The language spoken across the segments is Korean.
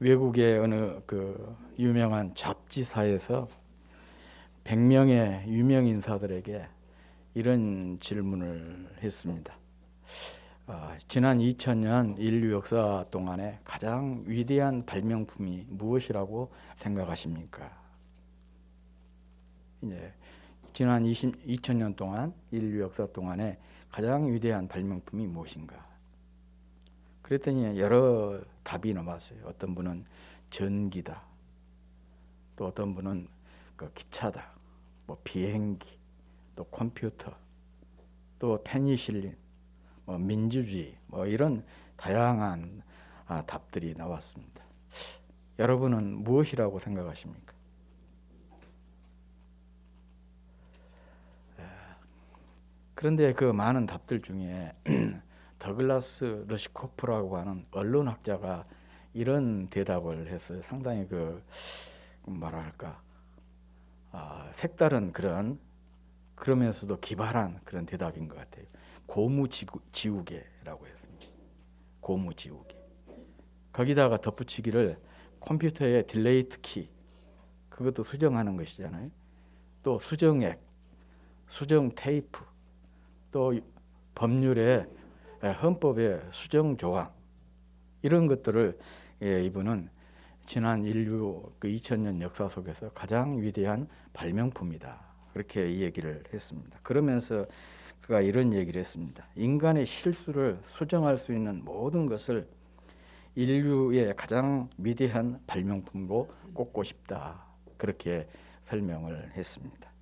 외국의 어느 그 유명한 잡지사에서 100명의 유명 인사들에게 이런 질문을 했습니다. 지난 2000년 인류 역사 동안에 가장 위대한 발명품이 무엇이라고 생각하십니까? 이제 지난 2000년 동안 인류 역사 동안에 가장 위대한 발명품이 무엇인가? 그랬더니 여러 답이 나왔어요. 어떤 분은 전기다. 또 어떤 분은 그 기차다. 뭐 비행기, 또 컴퓨터, 또 페니실린, 뭐 민주주의, 뭐 이런 다양한 답들이 나왔습니다. 여러분은 무엇이라고 생각하십니까? 그런데 그 많은 답들 중에 더글라스 러시코프라고 하는 언론학자가 이런 대답을 했어요. 상당히 뭐랄까 색다른 그러면서도 기발한 그런 대답인 것 같아요. 고무지우개라고 했습니다. 고무지우개. 거기다가 덧붙이기를 컴퓨터의 딜레이트 키, 그것도 수정하는 것이잖아요. 또 수정액, 수정 테이프, 또 법률의 헌법의 수정 조항, 이런 것들을 이분은 지난 인류 2000년 역사 속에서 가장 위대한 발명품이다, 그렇게 이 얘기를 했습니다. 그러면서 그가 이런 얘기를 했습니다. 인간의 실수를 수정할 수 있는 모든 것을 인류의 가장 위대한 발명품으로 꼽고 싶다, 그렇게 설명을 했습니다.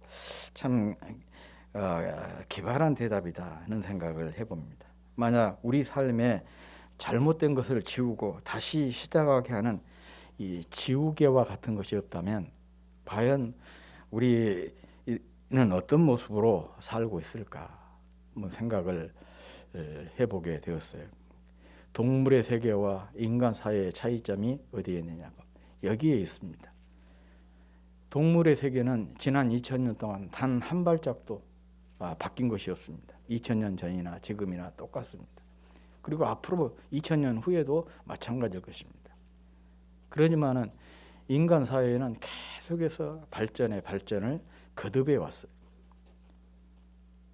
참 기발한 대답이다는 생각을 해봅니다. 만약 우리 삶에 잘못된 것을 지우고 다시 시작하게 하는 이 지우개와 같은 것이 없다면 과연 우리는 어떤 모습으로 살고 있을까 한번 생각을 해보게 되었어요. 동물의 세계와 인간 사회의 차이점이 어디에 있느냐, 여기에 있습니다. 동물의 세계는 지난 2000년 동안 단 한 발짝도 바뀐 것이 없습니다. 2000년 전이나 지금이나 똑같습니다. 그리고 앞으로 2000년 후에도 마찬가지일 것입니다. 그러지만은 인간 사회는 계속해서 발전을 거듭해 왔어요.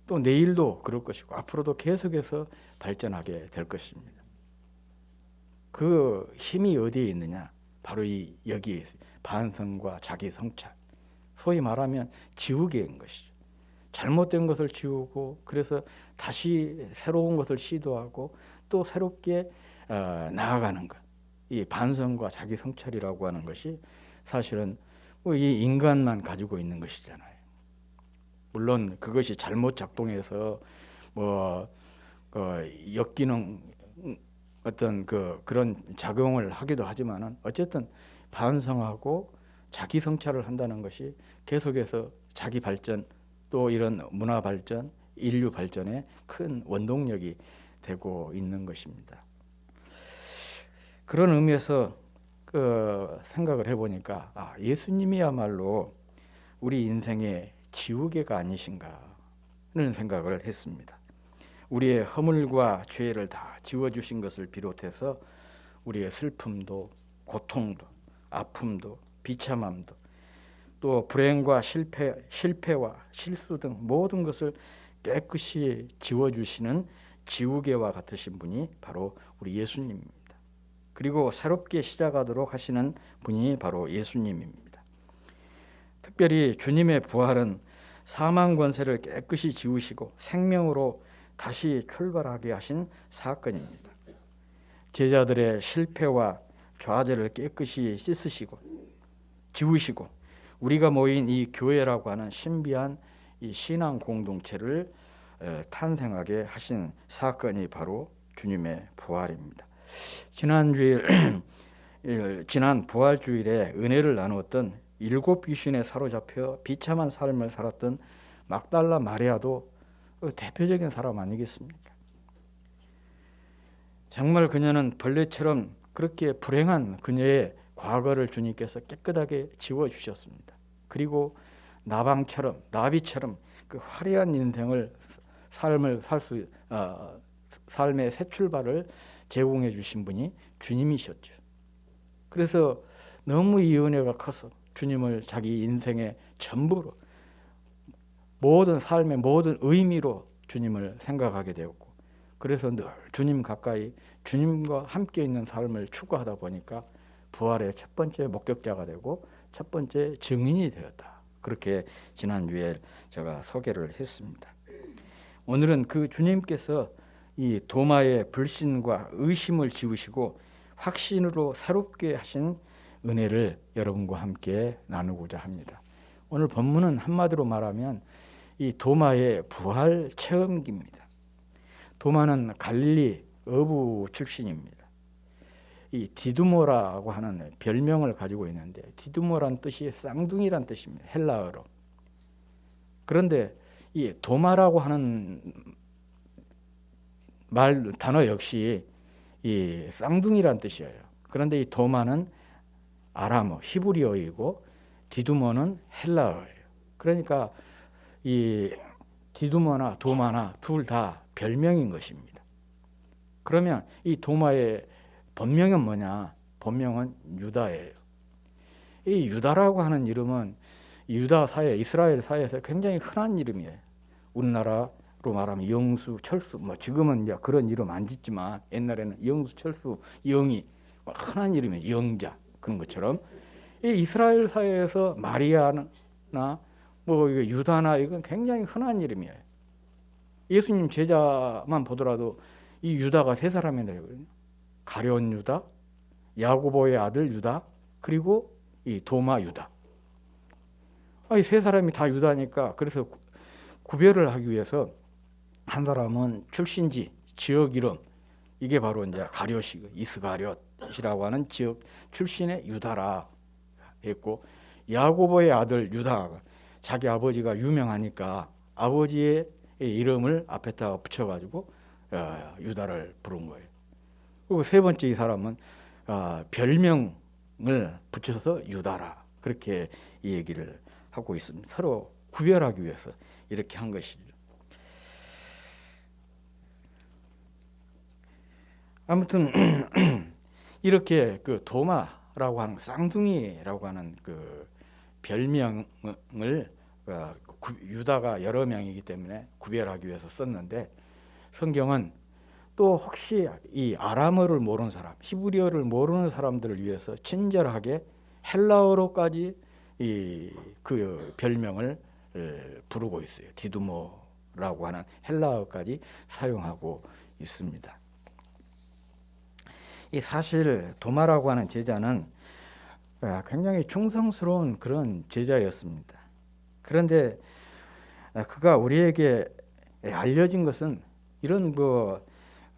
또 내일도 그럴 것이고 앞으로도 계속해서 발전하게 될 것입니다. 그 힘이 어디에 있느냐? 바로 여기에 있어요. 반성과 자기 성찰, 소위 말하면 지우개인 것이죠. 잘못된 것을 지우고 그래서 다시 새로운 것을 시도하고 또 새롭게 나아가는 것, 이 반성과 자기 성찰이라고 하는 것이 사실은 이 인간만 가지고 있는 것이잖아요. 물론 그것이 잘못 작동해서 역기능 어떤 그런 작용을 하기도 하지만은 어쨌든 반성하고 자기 성찰을 한다는 것이 계속해서 자기 발전, 또 이런 문화 발전, 인류 발전에 큰 원동력이 되고 있는 것입니다. 그런 의미에서 생각을 해보니까 예수님이야말로 우리 인생의 지우개가 아니신가는 생각을 했습니다. 우리의 허물과 죄를 다 지워주신 것을 비롯해서 우리의 슬픔도 고통도 아픔도 비참함도 또 불행과 실패와 실수 등 모든 것을 깨끗이 지워주시는 지우개와 같으신 분이 바로 우리 예수님입니다. 그리고 새롭게 시작하도록 하시는 분이 바로 예수님입니다. 특별히 주님의 부활은 사망 권세를 깨끗이 지우시고 생명으로 다시 출발하게 하신 사건입니다. 제자들의 실패와 좌절을 깨끗이 씻으시고 지우시고 우리가 모인 이 교회라고 하는 신비한 이 신앙 공동체를 탄생하게 하신 사건이 바로 주님의 부활입니다. 지난 부활주일에 은혜를 나누었던 7 귀신에 사로잡혀 비참한 삶을 살았던 막달라 마리아도 대표적인 사람 아니겠습니까? 정말 그녀는 벌레처럼 그렇게 불행한 그녀의 과거를 주님께서 깨끗하게 지워주셨습니다. 그리고 나비처럼 그 화려한 삶의 새 출발을 제공해 주신 분이 주님이셨죠. 그래서 너무 이 은혜가 커서 주님을 자기 인생의 전부로, 모든 삶의 모든 의미로 주님을 생각하게 되었고, 그래서 늘 주님 가까이 주님과 함께 있는 삶을 추구하다 보니까 부활의 첫 번째 목격자가 되고 첫 번째 증인이 되었다. 그렇게 지난주에 제가 소개를 했습니다. 오늘은 그 주님께서 이 도마의 불신과 의심을 지우시고 확신으로 새롭게 하신 은혜를 여러분과 함께 나누고자 합니다. 오늘 본문은 한마디로 말하면 이 도마의 부활 체험기입니다. 도마는 갈릴리 어부 출신입니다. 이 디두모라고 하는 별명을 가지고 있는데, 디두모란 뜻이 쌍둥이란 뜻입니다. 헬라어로. 그런데 이 도마라고 하는 단어 역시 이 쌍둥이란 뜻이에요. 그런데 이 도마는 아람어, 히브리어이고 디두모는 헬라어예요. 그러니까 이 디두모나 도마나 둘 다 별명인 것입니다. 그러면 이 도마의 본명은 뭐냐? 본명은 유다예요. 이 유다라고 하는 이름은 유다 사회, 이스라엘 사회에서 굉장히 흔한 이름이에요. 우리나라로 말하면 영수, 철수, 뭐 지금은 이제 그런 이름 안 짓지만 옛날에는 영수, 철수, 영이 흔한 이름이에요. 영자 그런 것처럼 이 이스라엘 사회에서 마리아나 뭐 유다나 이건 굉장히 흔한 이름이에요. 예수님 제자만 보더라도 이 유다가 세 사람이 되거든요. 가룟 유다, 야고보의 아들 유다, 그리고 이 도마 유다. 이 세 사람이 다 유다니까 그래서 구별을 하기 위해서 한 사람은 출신지, 지역 이름, 이게 바로 이제 가룟이 이스가룟이라고 하는 지역 출신의 유다라 했고, 야고보의 아들 유다, 자기 아버지가 유명하니까 아버지의 이름을 앞에다 붙여가지고 유다를 부른 거예요. 그리고 세 번째 이 사람은 별명을 붙여서 유다라, 그렇게 이 얘기를 하고 있습니다. 서로 구별하기 위해서 이렇게 한 것이죠. 아무튼 이렇게 그 도마라고 하는 쌍둥이라고 하는 그 별명을 유다가 여러 명이기 때문에 구별하기 위해서 썼는데, 성경은 또 혹시 이 아람어를 모르는 사람, 히브리어를 모르는 사람들을 위해서 친절하게 헬라어로까지 그 별명을 부르고 있어요. 디두모라고 하는 헬라어까지 사용하고 있습니다. 이 사실 도마라고 하는 제자는 굉장히 충성스러운 그런 제자였습니다. 그런데 그가 우리에게 알려진 것은 이런 그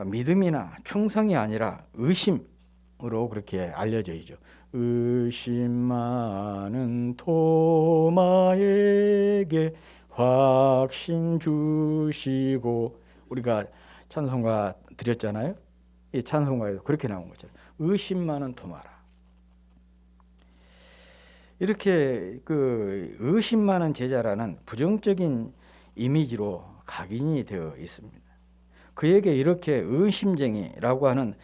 믿음이나 충성이 아니라 의심으로 그렇게 알려져 있죠. 의심 많은 도마에게 확신 주시고, 우리가 찬송가 드렸잖아요. 이 찬송가에도 그렇게 나온 거죠. 의심 많은 도마라. 이렇게 그 의심 많은 제자라는 부정적인 이미지로 각인이 되어 있습니다. 그에게 이렇게 의심쟁이라고 하는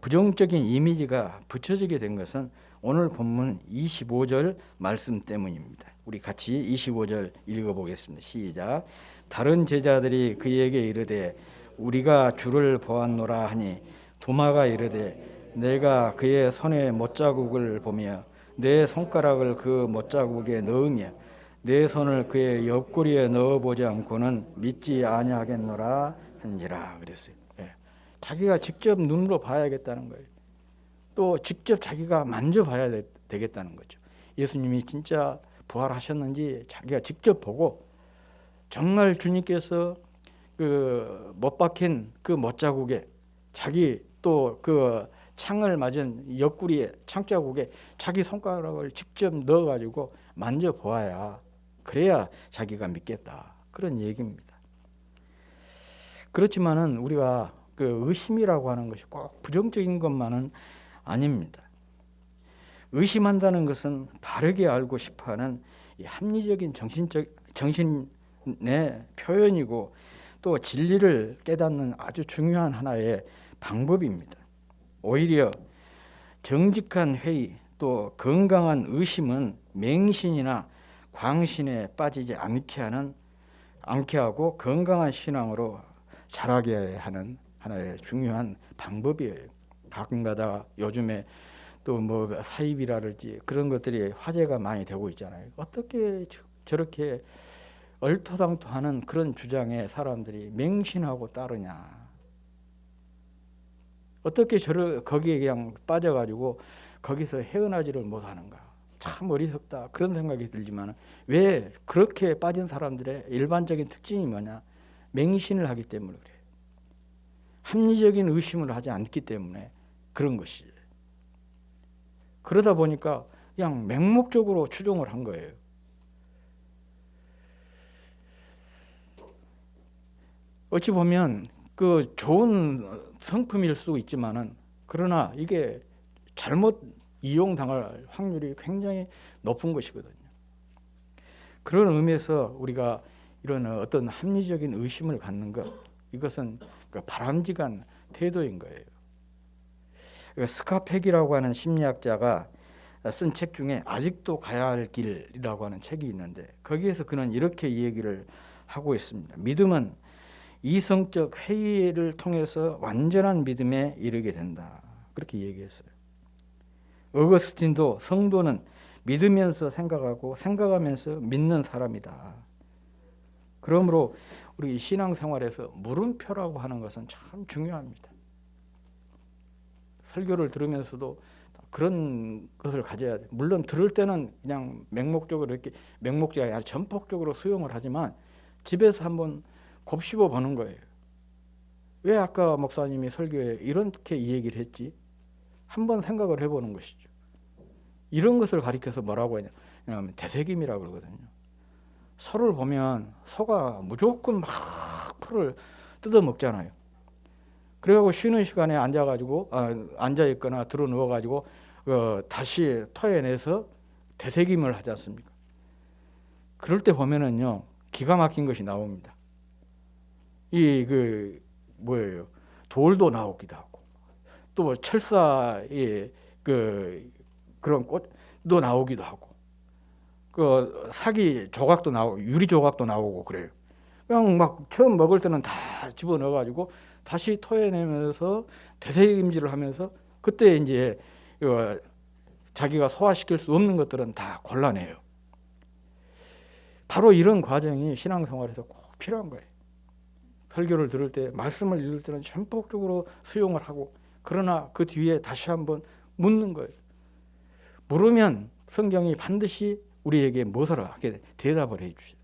부정적인 이미지가 붙여지게 된 것은 오늘 본문 25절 말씀 때문입니다. 우리 같이 25절 읽어보겠습니다. 시작. 다른 제자들이 그에게 이르되 우리가 주를 보았노라 하니 도마가 이르되 내가 그의 손에 못자국을 보며 내 손가락을 그 못자국에 넣으며 내 손을 그의 옆구리에 넣어보지 않고는 믿지 아니하겠노라 한지라 그랬어요. 자기가 직접 눈으로 봐야겠다는 거예요. 또 직접 자기가 만져봐야 되겠다는 거죠. 예수님이 진짜 부활하셨는지 자기가 직접 보고 정말 주님께서 그 못 박힌 그 못자국에 자기 또 그 창을 맞은 옆구리에 창자국에 자기 손가락을 직접 넣어가지고 만져보아야 그래야 자기가 믿겠다, 그런 얘기입니다. 그렇지만은 우리가 그 의심이라고 하는 것이 꼭 부정적인 것만은 아닙니다. 의심한다는 것은 바르게 알고 싶어하는 합리적인 정신의 표현이고 또 진리를 깨닫는 아주 중요한 하나의 방법입니다. 오히려 정직한 회의 또 건강한 의심은 맹신이나 광신에 빠지지 않게 하고 건강한 신앙으로 자라게 하는 하나의 중요한 방법이에요. 가끔가다 요즘에 또 뭐 사이비라든지 그런 것들이 화제가 많이 되고 있잖아요. 어떻게 저렇게 얼토당토하는 그런 주장에 사람들이 맹신하고 따르냐? 어떻게 거기에 그냥 빠져가지고 거기서 헤어나지를 못하는가? 참 어리석다 그런 생각이 들지만 왜 그렇게 빠진 사람들의 일반적인 특징이 뭐냐? 맹신을 하기 때문에 그래요. 합리적인 의심을 하지 않기 때문에 그런 것이. 그러다 보니까 그냥 맹목적으로 추종을 한 거예요. 어찌 보면 그 좋은 성품일 수도 있지만은 그러나 이게 잘못 이용당할 확률이 굉장히 높은 것이거든요. 그런 의미에서 우리가 이런 어떤 합리적인 의심을 갖는 것, 이것은 바람직한 태도인 거예요. 스카펙이라고 하는 심리학자가 쓴 책 중에 아직도 가야 할 길이라고 하는 책이 있는데 거기에서 그는 이렇게 얘기를 하고 있습니다. 믿음은 이성적 회의를 통해서 완전한 믿음에 이르게 된다. 그렇게 얘기했어요. 어거스틴도 성도는 믿으면서 생각하고 생각하면서 믿는 사람이다. 그러므로 우리 신앙생활에서 물음표라고 하는 것은 참 중요합니다. 설교를 들으면서도 그런 것을 가져야 돼. 물론 들을 때는 그냥 맹목적으로 이렇게 맹목적이 아니라 전폭적으로 수용을 하지만 집에서 한번 곱씹어 보는 거예요. 왜 아까 목사님이 설교에 이렇게 이 얘기를 했지? 한번 생각을 해보는 것이죠. 이런 것을 가리켜서 뭐라고 하냐면 되새김이라고 그러거든요. 소를 보면 소가 무조건 막 풀을 뜯어 먹잖아요. 그래가지고 쉬는 시간에 앉아 있거나 들어 누워가지고 다시 토해내서 되새김을 하지 않습니까? 그럴 때 보면은요 기가 막힌 것이 나옵니다. 뭐예요? 돌도 나오기도 하고 또 철사의 그런 꽃도 나오기도 하고 사기 조각도 나오고 유리 조각도 나오고 그래요. 그냥 막 처음 먹을 때는 다 집어넣어가지고 다시 토해내면서 되새김질을 하면서 그때 이제 자기가 소화시킬 수 없는 것들은 다 골라내요. 바로 이런 과정이 신앙생활에서 꼭 필요한 거예요. 설교를 들을 때 말씀을 읽을 때는 전폭적으로 수용을 하고 그러나 그 뒤에 다시 한번 묻는 거예요. 물으면 성경이 반드시 우리에게 무엇을 하게 대답을 해 주죠.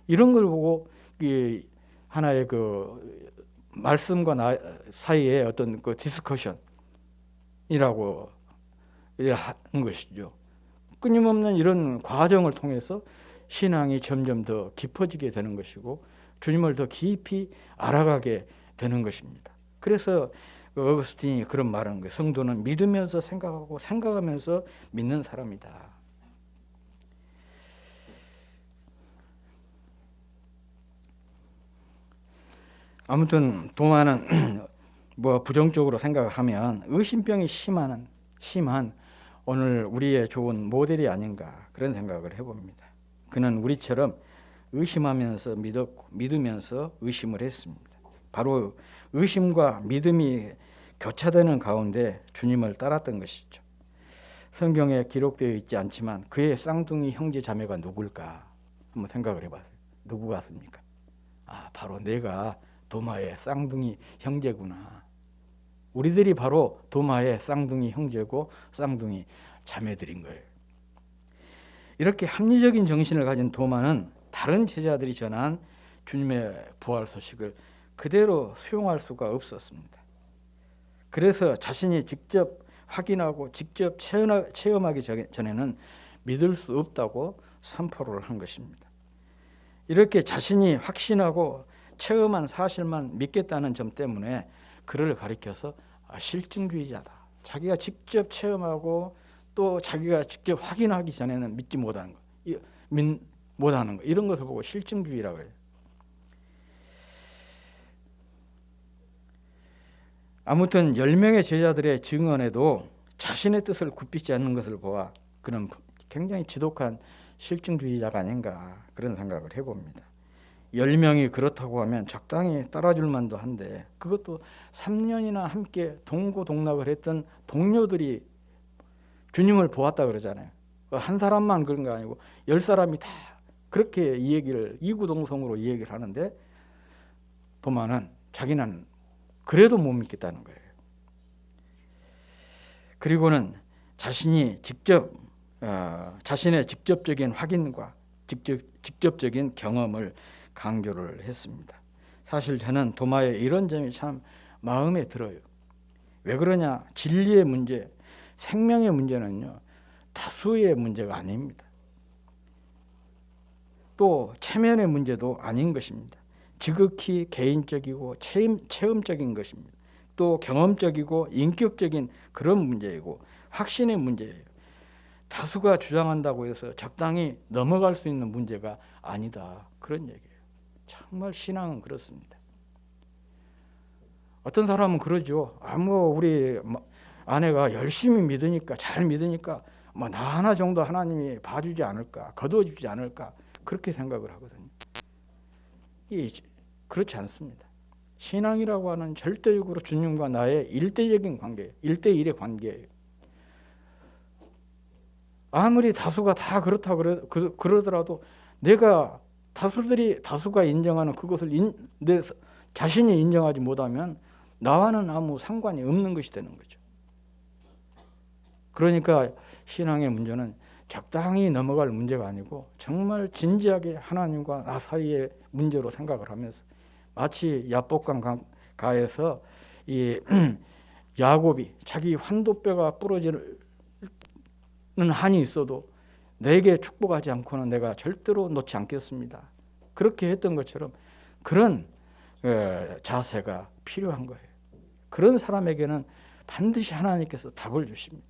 이런 걸 보고 하나의 그 말씀과 나 사이에 어떤 그 디스커션이라고 하는 것이죠. 끊임없는 이런 과정을 통해서 신앙이 점점 더 깊어지게 되는 것이고 주님을 더 깊이 알아가게 되는 것입니다. 그래서 어거스틴이 그런 말을 하는 거예요. 성도는 믿으면서 생각하고 생각하면서 믿는 사람이다. 아무튼 도마는 뭐 부정적으로 생각을 하면 의심병이 심한 오늘 우리의 좋은 모델이 아닌가 그런 생각을 해봅니다. 그는 우리처럼 의심하면서 믿었고 믿으면서 의심을 했습니다. 바로 의심과 믿음이 교차되는 가운데 주님을 따랐던 것이죠. 성경에 기록되어 있지 않지만 그의 쌍둥이 형제 자매가 누굴까 한번 생각을 해봐요. 누구 같습니까? 바로 내가 도마의 쌍둥이 형제구나. 우리들이 바로 도마의 쌍둥이 형제고 쌍둥이 자매들인 거예요. 이렇게 합리적인 정신을 가진 도마는 다른 제자들이 전한 주님의 부활 소식을 그대로 수용할 수가 없었습니다. 그래서 자신이 직접 확인하고 직접 체험하기 전에는 믿을 수 없다고 선포를 한 것입니다. 이렇게 자신이 확신하고 체험한 사실만 믿겠다는 점 때문에 그를 가리켜서 실증주의자다. 자기가 직접 체험하고 또 자기가 직접 확인하기 전에는 믿지 못하는 거, 못하는 거 이런 것을 보고 실증주의라고 해요. 아무튼 10명의 제자들의 증언에도 자신의 뜻을 굽히지 않는 것을 보아 그는 굉장히 지독한 실증주의자가 아닌가 그런 생각을 해봅니다. 10명이 그렇다고 하면 적당히 따라줄 만도 한데 그것도 3년이나 함께 동고동락을 했던 동료들이 주님을 보았다 그러잖아요. 한 사람만 그런 거 아니고 10사람이 다 그렇게 이 얘기를 이구동성으로 이 얘기를 하는데 도마는 자기는 그래도 못 믿겠다는 거예요. 그리고는 자신의 직접적인 확인과 직접적인 경험을 강조를 했습니다. 사실 저는 도마의 이런 점이 참 마음에 들어요. 왜 그러냐? 진리의 문제, 생명의 문제는요, 다수의 문제가 아닙니다. 또 체면의 문제도 아닌 것입니다. 지극히 개인적이고 체험적인 것입니다. 또 경험적이고 인격적인 그런 문제이고 확신의 문제예요. 다수가 주장한다고 해서 적당히 넘어갈 수 있는 문제가 아니다. 그런 얘기예요. 정말 신앙은 그렇습니다. 어떤 사람은 그러죠. 우리 아내가 열심히 믿으니까 잘 믿으니까 나 하나 정도 하나님이 봐주지 않을까, 거둬주지 않을까 그렇게 생각을 하거든요. 그렇지 않습니다. 신앙이라고 하는 절대적으로 주님과 나의 일대적인 관계예요. 1대1의 관계예요. 아무리 다수가 다 그렇다 그러더라도 내가 다수가 인정하는 그것을 내 자신이 인정하지 못하면 나와는 아무 상관이 없는 것이 되는 거죠. 그러니까 신앙의 문제는 적당히 넘어갈 문제가 아니고 정말 진지하게 하나님과 나 사이의 문제로 생각을 하면서 마치 야복강가에서 이 야곱이 자기 환도뼈가 부러지는 한이 있어도 내게 축복하지 않고는 내가 절대로 놓지 않겠습니다. 그렇게 했던 것처럼 그런 자세가 필요한 거예요. 그런 사람에게는 반드시 하나님께서 답을 주십니다.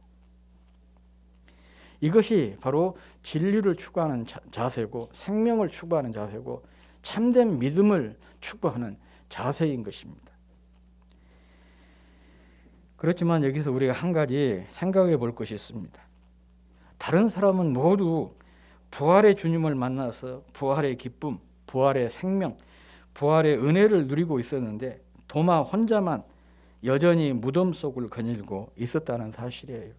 이것이 바로 진리를 추구하는 자세고 생명을 추구하는 자세고 참된 믿음을 추구하는 자세인 것입니다. 그렇지만 여기서 우리가 한 가지 생각해 볼 것이 있습니다. 다른 사람은 모두 부활의 주님을 만나서 부활의 기쁨, 부활의 생명, 부활의 은혜를 누리고 있었는데 도마 혼자만 여전히 무덤 속을 거닐고 있었다는 사실이에요.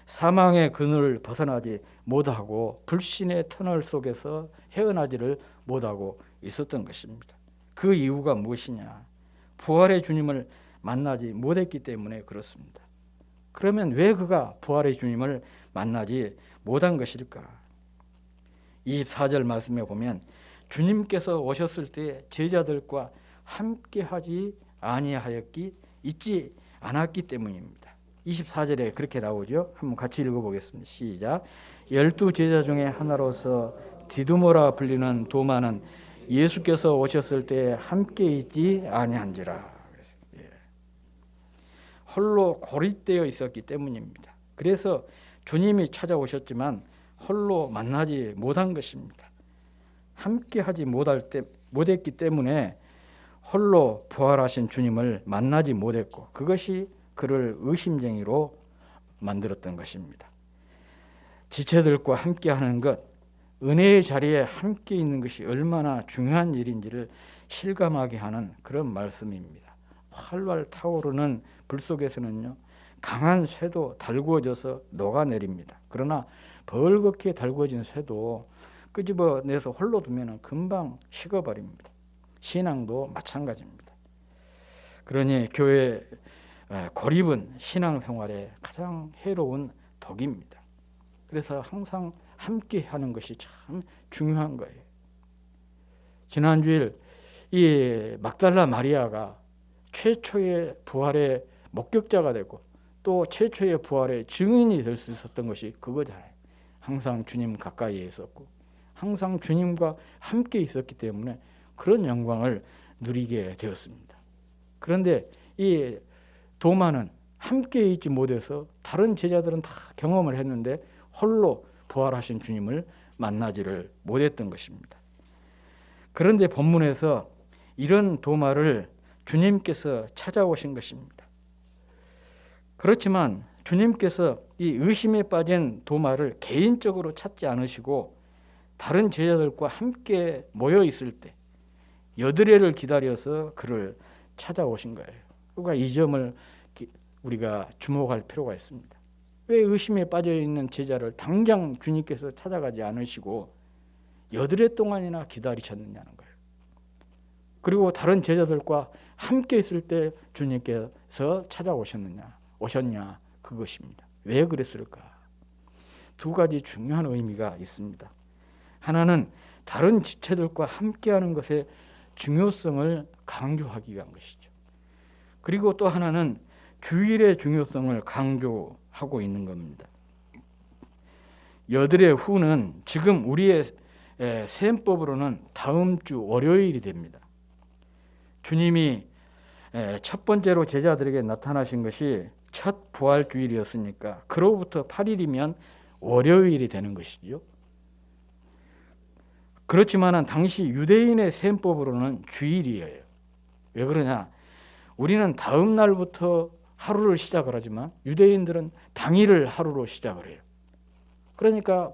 사망의 그늘을 벗어나지 못하고 불신의 터널 속에서 헤어나지를 못하고 있었던 것입니다. 그 이유가 무엇이냐? 부활의 주님을 만나지 못했기 때문에 그렇습니다. 그러면 왜 그가 부활의 주님을 만나지 못한 것일까? 24절 말씀에 보면 주님께서 오셨을 때 제자들과 함께하지 아니하였기 잊지 않았기 때문입니다. 24절에 그렇게 나오죠. 한번 같이 읽어보겠습니다. 시작. 12제자 중에 하나로서 디두모라 불리는 도마는 예수께서 오셨을 때 함께 있지 아니한지라. 홀로 고립되어 있었기 때문입니다. 그래서 주님이 찾아오셨지만 홀로 만나지 못한 것입니다. 함께하지 못했기 때문에 홀로 부활하신 주님을 만나지 못했고 그것이 그를 의심쟁이로 만들었던 것입니다. 지체들과 함께하는 것, 은혜의 자리에 함께 있는 것이 얼마나 중요한 일인지를 실감하게 하는 그런 말씀입니다. 활활 타오르는 불 속에서는요, 강한 쇠도 달구어져서 녹아내립니다. 그러나 벌겋게 달구어진 쇠도 끄집어내서 홀로 두면 금방 식어버립니다. 신앙도 마찬가지입니다. 그러니 교회 고립은 신앙생활의 가장 해로운 덕입니다. 그래서 항상 함께 하는 것이 참 중요한 거예요. 지난주일 이 막달라 마리아가 최초의 부활의 목격자가 되고 또 최초의 부활의 증인이 될 수 있었던 것이 그거잖아요. 항상 주님 가까이에 있었고 항상 주님과 함께 있었기 때문에 그런 영광을 누리게 되었습니다. 그런데 이 도마는 함께 있지 못해서 다른 제자들은 다 경험을 했는데 홀로 부활하신 주님을 만나지를 못했던 것입니다. 그런데 본문에서 이런 도마를 주님께서 찾아오신 것입니다. 그렇지만 주님께서 이 의심에 빠진 도마를 개인적으로 찾지 않으시고 다른 제자들과 함께 모여 있을 때 여드레를 기다려서 그를 찾아오신 거예요. 그러니까 이 점을 우리가 주목할 필요가 있습니다. 왜 의심에 빠져 있는 제자를 당장 주님께서 찾아가지 않으시고 여드레 동안이나 기다리셨느냐는 거예요. 그리고 다른 제자들과 함께 있을 때 주님께서 오셨냐 그것입니다. 왜 그랬을까? 두 가지 중요한 의미가 있습니다. 하나는 다른 지체들과 함께하는 것의 중요성을 강조하기 위한 것이죠. 그리고 또 하나는 주일의 중요성을 강조하고 있는 겁니다. 여드레 후는 지금 우리의 셈법으로는 다음 주 월요일이 됩니다. 주님이 첫 번째로 제자들에게 나타나신 것이 첫 부활주일이었으니까 그로부터 8일이면 월요일이 되는 것이죠. 그렇지만 당시 유대인의 셈법으로는 주일이에요. 왜 그러냐? 우리는 다음 날부터 하루를 시작을 하지만 유대인들은 당일을 하루로 시작을 해요. 그러니까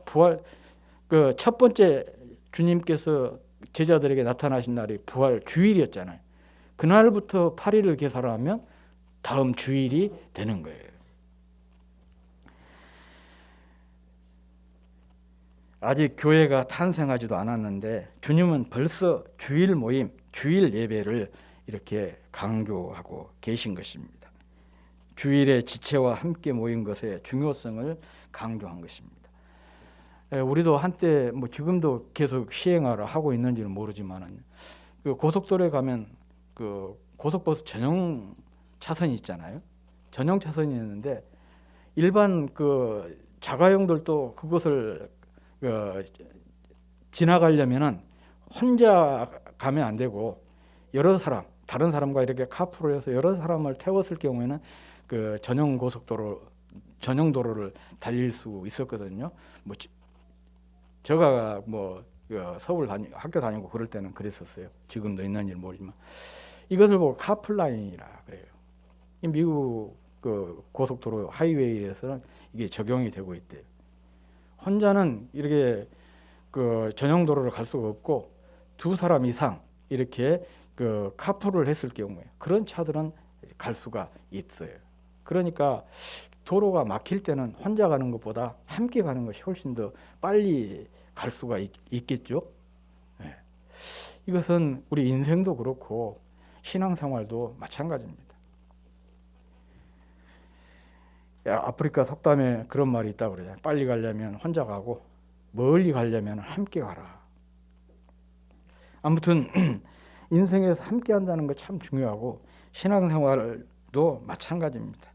첫 번째 주님께서 제자들에게 나타나신 날이 부활 주일이었잖아요. 그날부터 8일을 계산하면 다음 주일이 되는 거예요. 아직 교회가 탄생하지도 않았는데 주님은 벌써 주일 모임, 주일 예배를 이렇게 강조하고 계신 것입니다. 주일의 지체와 함께 모인 것의 중요성을 강조한 것입니다. 우리도 한때 지금도 계속 시행하러 하고 있는지는 모르지만 그 고속도로에 가면 그 고속버스 전용 차선이 있잖아요. 전용 차선이 있는데 일반 그 자가용들도 그것을 지나가려면은 혼자 가면 안 되고 여러 사람, 다른 사람과 이렇게 카풀을 해서 여러 사람을 태웠을 경우에는 그 전용 도로를 달릴 수 있었거든요. 제가 서울 학교 다니고 그럴 때는 그랬었어요. 지금도 있는지 모르지만 이것을 보고 카풀라인이라 그래요. 미국 그 고속도로 하이웨이에서는 이게 적용이 되고 있대요. 혼자는 이렇게 그 전용 도로를 갈 수가 없고 두 사람 이상 이렇게 그 카풀을 했을 경우에 그런 차들은 갈 수가 있어요. 그러니까 도로가 막힐 때는 혼자 가는 것보다 함께 가는 것이 훨씬 더 빨리 갈 수가 있겠죠. 네. 이것은 우리 인생도 그렇고 신앙생활도 마찬가지입니다. 아프리카 속담에 그런 말이 있다고 그러잖아요. 빨리 가려면 혼자 가고 멀리 가려면 함께 가라. 아무튼 인생에서 함께 한다는 거 참 중요하고 신앙생활도 마찬가지입니다.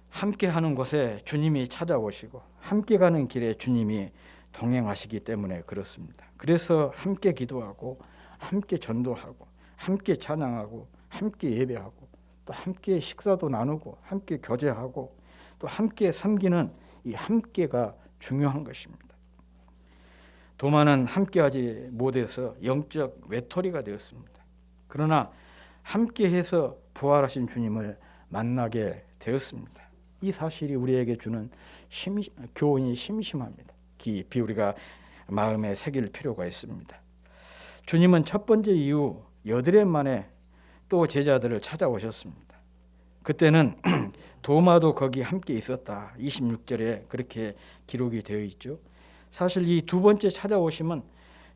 함께 하는 곳에 주님이 찾아오시고 함께 가는 길에 주님이 동행하시기 때문에 그렇습니다. 그래서 함께 기도하고 함께 전도하고 함께 찬양하고 함께 예배하고 또 함께 식사도 나누고 함께 교제하고 또 함께 섬기는 이 함께가 중요한 것입니다. 도마는 함께하지 못해서 영적 외톨이가 되었습니다. 그러나 함께해서 부활하신 주님을 만나게 되었습니다. 이 사실이 우리에게 주는 교훈이 심심합니다. 깊이 우리가 마음에 새길 필요가 있습니다. 주님은 첫 번째 이후 8일 만에 또 제자들을 찾아오셨습니다. 그때는 도마도 거기 함께 있었다. 26절에 그렇게 기록이 되어 있죠. 사실 이 두 번째 찾아오심은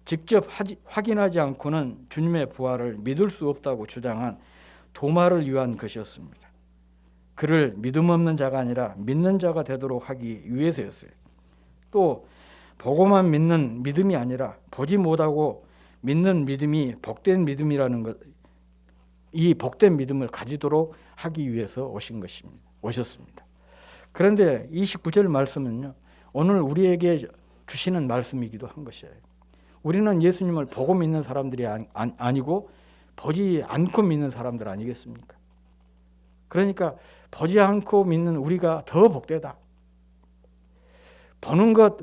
직접 확인하지 않고는 주님의 부활을 믿을 수 없다고 주장한 도마를 위한 것이었습니다. 그를 믿음 없는 자가 아니라 믿는 자가 되도록 하기 위해서였어요. 또 보고만 믿는 믿음이 아니라 보지 못하고 믿는 믿음이 복된 믿음이라는 것, 이 복된 믿음을 가지도록 하기 위해서 오셨습니다. 그런데 29절 말씀은요, 오늘 우리에게 주시는 말씀이기도 한 것이에요. 우리는 예수님을 보고 믿는 사람들이 아니고 보지 않고 믿는 사람들 아니겠습니까? 그러니까 보지 않고 믿는 우리가 더 복되다. 보는 것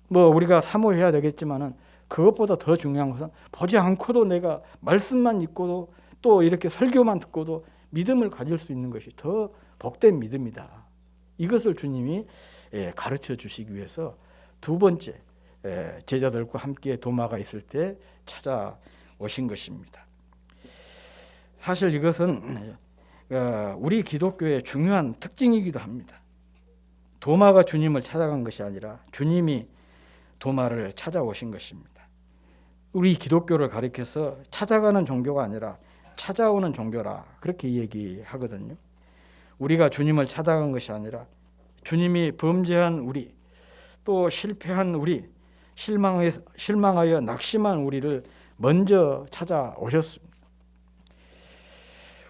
우리가 사모해야 되겠지만은 그것보다 더 중요한 것은 보지 않고도 내가 말씀만 읽고도 또 이렇게 설교만 듣고도 믿음을 가질 수 있는 것이 더 복된 믿음이다. 이것을 주님이 가르쳐 주시기 위해서 두 번째 제자들과 함께 도마가 있을 때 찾아오신 것입니다. 사실 이것은 우리 기독교의 중요한 특징이기도 합니다. 도마가 주님을 찾아간 것이 아니라 주님이 도마를 찾아오신 것입니다. 우리 기독교를 가리켜서 찾아가는 종교가 아니라 찾아오는 종교라 그렇게 얘기하거든요. 우리가 주님을 찾아간 것이 아니라 주님이 범죄한 우리, 또 실패한 우리, 실망하여 낙심한 우리를 먼저 찾아오셨습니다.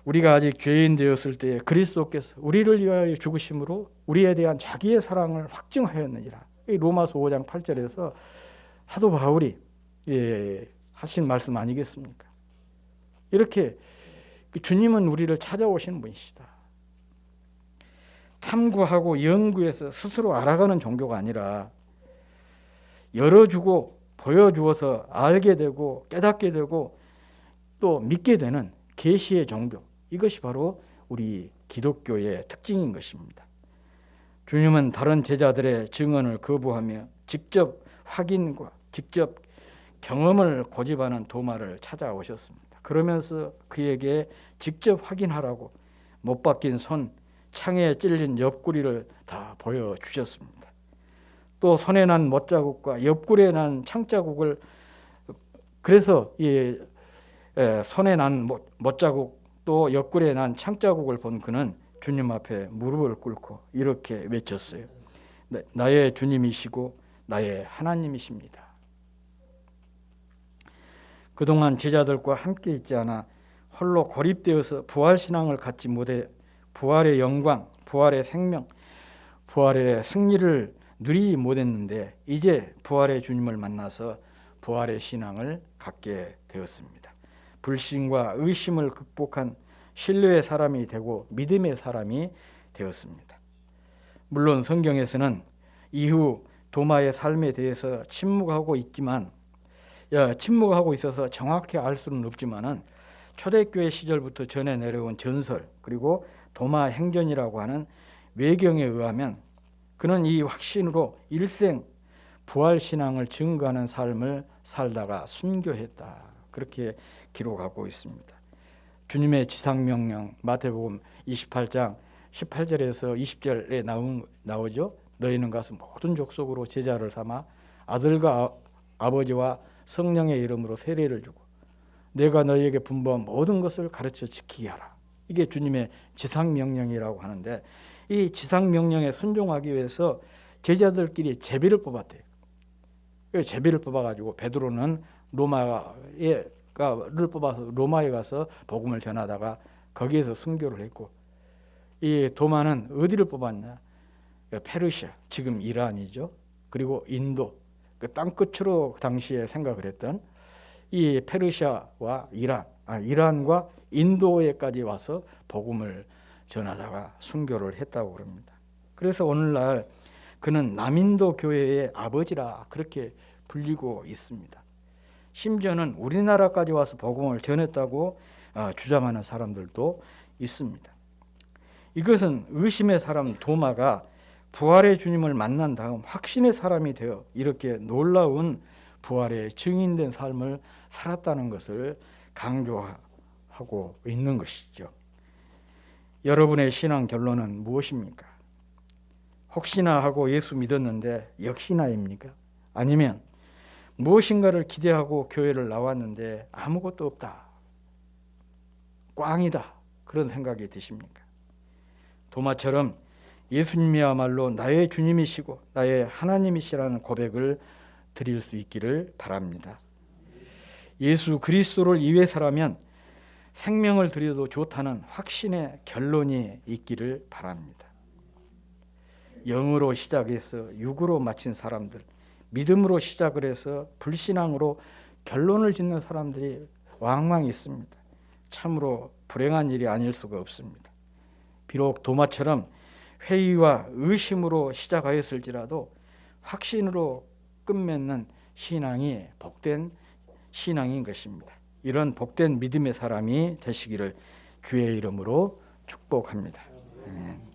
우리가 아직 죄인 되었을 때 그리스도께서 우리를 위하여 죽으심으로 우리에 대한 자기의 사랑을 확증하였느니라. 이 로마서 5장 8절에서 사도 바울이 하신 말씀 아니겠습니까? 이렇게 주님은 우리를 찾아오시는 분이시다. 탐구하고 연구해서 스스로 알아가는 종교가 아니라 열어주고 보여주어서 알게 되고 깨닫게 되고 또 믿게 되는 계시의 종교, 이것이 바로 우리 기독교의 특징인 것입니다. 주님은 다른 제자들의 증언을 거부하며 직접 확인과 직접 경험을 고집하는 도마를 찾아오셨습니다. 그러면서 그에게 직접 확인하라고 못 박힌 손, 창에 찔린 옆구리를 다 보여주셨습니다. 또 손에 난 못자국과 옆구리에 난 창자국을, 그래서 손에 난 못자국 또 옆구리에 난 창자국을 본 그는 주님 앞에 무릎을 꿇고 이렇게 외쳤어요. 나의 주님이시고 나의 하나님이십니다. 그동안 제자들과 함께 있지 않아 홀로 고립되어서 부활신앙을 갖지 못해 부활의 영광, 부활의 생명, 부활의 승리를 누리지 못했는데 이제 부활의 주님을 만나서 부활의 신앙을 갖게 되었습니다. 불신과 의심을 극복한 신뢰의 사람이 되고 믿음의 사람이 되었습니다. 물론 성경에서는 이후 도마의 삶에 대해서 침묵하고 있어서 정확히 알 수는 없지만은 초대교회 시절부터 전해 내려온 전설 그리고 도마 행전이라고 하는 외경에 의하면 그는 이 확신으로 일생 부활신앙을 증거하는 삶을 살다가 순교했다. 그렇게 기록하고 있습니다. 주님의 지상명령 마태복음 28장 18절에서 20절에 나오죠. 너희는 가서 모든 족속으로 제자를 삼아 아들과 아버지와 성령의 이름으로 세례를 주고 내가 너희에게 분부한 모든 것을 가르쳐 지키게 하라. 이게 주님의 지상명령이라고 하는데 이 지상명령에 순종하기 위해서 제자들끼리 제비를 뽑았대요. 제비를 뽑아가지고 베드로는 를 뽑아서 로마에 가서 복음을 전하다가 거기에서 순교를 했고 이 도마는 어디를 뽑았냐? 페르시아, 지금 이란이죠. 그리고 인도, 그 땅끝으로 당시에 생각을 했던 이 페르시아와 이란과 인도에까지 와서 복음을 전하다가 순교를 했다고 그럽니다. 그래서 오늘날 그는 남인도 교회의 아버지라 그렇게 불리고 있습니다. 심지어는 우리나라까지 와서 복음을 전했다고 주장하는 사람들도 있습니다. 이것은 의심의 사람 도마가 부활의 주님을 만난 다음 확신의 사람이 되어 이렇게 놀라운 부활의 증인된 삶을 살았다는 것을 강조하고 있는 것이죠. 여러분의 신앙 결론은 무엇입니까? 혹시나 하고 예수 믿었는데 역시나입니까? 아니면 무엇인가를 기대하고 교회를 나왔는데 아무것도 없다, 꽝이다, 그런 생각이 드십니까? 도마처럼 예수님이야말로 나의 주님이시고 나의 하나님이시라는 고백을 드릴 수 있기를 바랍니다. 예수 그리스도를 위해서라면 생명을 드려도 좋다는 확신의 결론이 있기를 바랍니다. 영으로 시작해서 육으로 마친 사람들, 믿음으로 시작을 해서 불신앙으로 결론을 짓는 사람들이 왕왕 있습니다. 참으로 불행한 일이 아닐 수가 없습니다. 비록 도마처럼 회의와 의심으로 시작하였을지라도 확신으로 끝맺는 신앙이 복된 신앙인 것입니다. 이런 복된 믿음의 사람이 되시기를 주의 이름으로 축복합니다. 아멘.